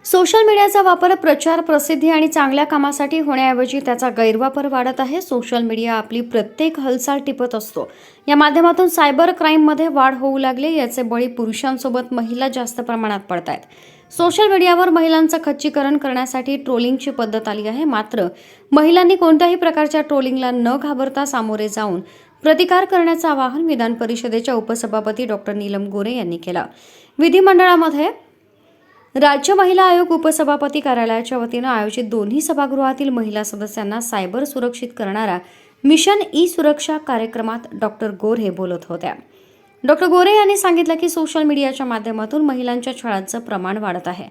Social मीडियाचा वापर प्रचार, प्रसिद्धी आणि चांगल्या कामासाठी होण्याऐवजी त्याचा गैरवापर वाढत आहे. सोशल मीडिया आपली प्रत्येक हालचाल टिपत असतो. या माध्यमातून सायबर क्राईममध्ये वाढ होऊ लागली. याचे बळी पुरुषांसोबत महिला जास्त प्रमाणात पडत आहेत. सोशल मीडियावर महिलांचं खच्चीकरण करण्यासाठी ट्रोलिंगची पद्धत आली आहे. मात्र महिलांनी कोणत्याही प्रकारच्या ट्रोलिंगला न घाबरता सामोरे जाऊन प्रतिकार करण्याचं आवाहन विधान परिषदेच्या उपसभापती डॉक्टर नीलम गोरे यांनी केलं. विधिमंडळामध्ये राज्य महिला आयोग उपसभापती कार्यालयाच्या वतीनं आयोजित दोन्ही सभागृहातील महिला सदस्यांना सायबर सुरक्षित करणारा मिशन ई सुरक्षा कार्यक्रमात डॉक्टर गोरे बोलत होत्या. डॉक्टर गोरे यांनी सांगितलं की सोशल मीडियाच्या माध्यमातून महिलांच्या छळाचं प्रमाण वाढत आहे.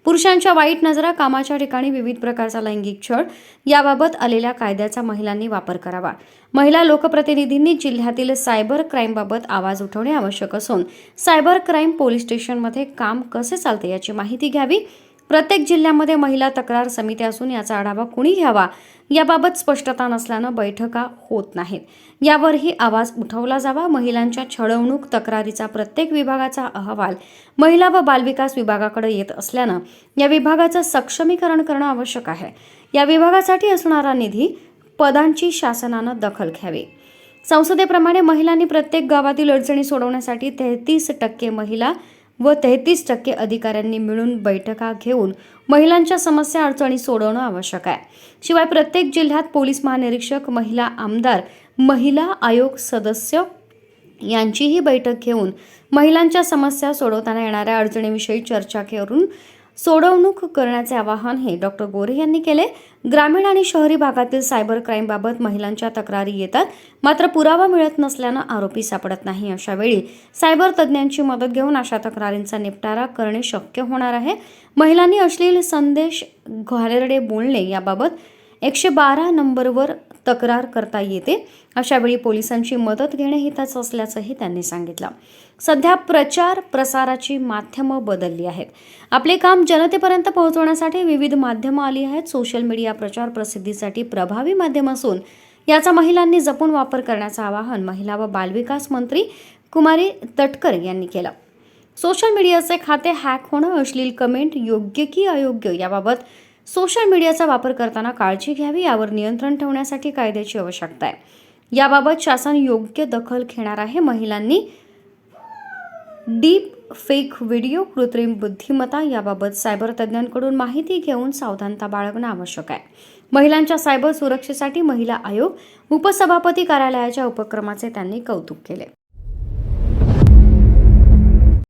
पुरुषांच्या वाईट नजरा, कामाच्या ठिकाणी विविध प्रकारचा लैंगिक छळ याबाबत आलेल्या कायद्याचा महिलांनी वापर करावा. महिला लोकप्रतिनिधींनी जिल्ह्यातील सायबर क्राईमबाबत आवाज उठवणे आवश्यक असून सायबर क्राईम पोलीस स्टेशनमध्ये काम कसे चालते याची माहिती घ्यावी. प्रत्येक जिल्ह्यामध्ये महिला तक्रार समिती असून याचा आढावा कुणी घ्यावा याबाबत स्पष्टता नसल्यानं बैठका होत नाहीत. यावरही आवाज उठवला जावा. महिलांच्या छळवणूक तक्रारीचा प्रत्येक विभागाचा अहवाल महिला व बालविकास विभागाकडे येत असल्यानं या विभागाचं सक्षमीकरण करणं आवश्यक आहे. या विभागासाठी असणारा निधी, पदांची शासनानं दखल घ्यावी. संसदेप्रमाणे महिलांनी प्रत्येक गावातील अडचणी सोडवण्यासाठी 33% महिला व 33% अधिकाऱ्यांनी मिळून बैठका घेऊन महिलांच्या समस्या, अडचणी सोडवणं आवश्यक आहे. शिवाय प्रत्येक जिल्ह्यात पोलीस महानिरीक्षक, महिला आमदार, महिला आयोग सदस्य यांचीही बैठक घेऊन महिलांच्या समस्या सोडवताना येणाऱ्या अडचणीविषयी चर्चा करून सोडवणूक करण्याचे आवाहन हे डॉक्टर गोरे यांनी केले. ग्रामीण आणि शहरी भागातील सायबर क्राईमबाबत महिलांच्या तक्रारी येतात, मात्र पुरावा मिळत नसल्यानं आरोपी सापडत नाही. अशा वेळी सायबर तज्ज्ञांची मदत घेऊन अशा तक्रारींचा निपटारा करणे शक्य होणार आहे. महिलांनी अश्लील संदेश, घाणेरडे बोलणे याबाबत 112 नंबरवर तक्रार करता येते. अशा वेळी पोलिसांची मदत घेणे हिताचं असल्याचंही त्यांनी सांगितलं. सध्या प्रचार प्रसाराची माध्यमं बदलली आहेत. आपले काम जनतेपर्यंत पोहोचवण्यासाठी विविध माध्यमं आली आहेत. सोशल मीडिया प्रचार प्रसिद्धीसाठी प्रभावी माध्यम असून याचा महिलांनी जपून वापर करण्याचं आवाहन महिला व बालविकास मंत्री कुमारी तटकरे यांनी केलं. सोशल मीडियाचे खाते हॅक होणं, अश्लील कमेंट योग्य की अयोग्य याबाबत सोशल मीडियाचा वापर करताना काळजी घ्यावी. यावर नियंत्रण ठेवण्यासाठी कायद्याची आवश्यकता आहे. याबाबत शासन योग्य दखल घेणार आहे. महिलांनी डीप फेक व्हिडिओ, कृत्रिम बुद्धिमत्ता याबाबत सायबर तज्ज्ञांकडून माहिती घेऊन सावधानता बाळगणं आवश्यक आहे. महिलांच्या सायबर सुरक्षेसाठी महिला आयोग उपसभापती कार्यालयाच्या उपक्रमाचे त्यांनी कौतुक केले.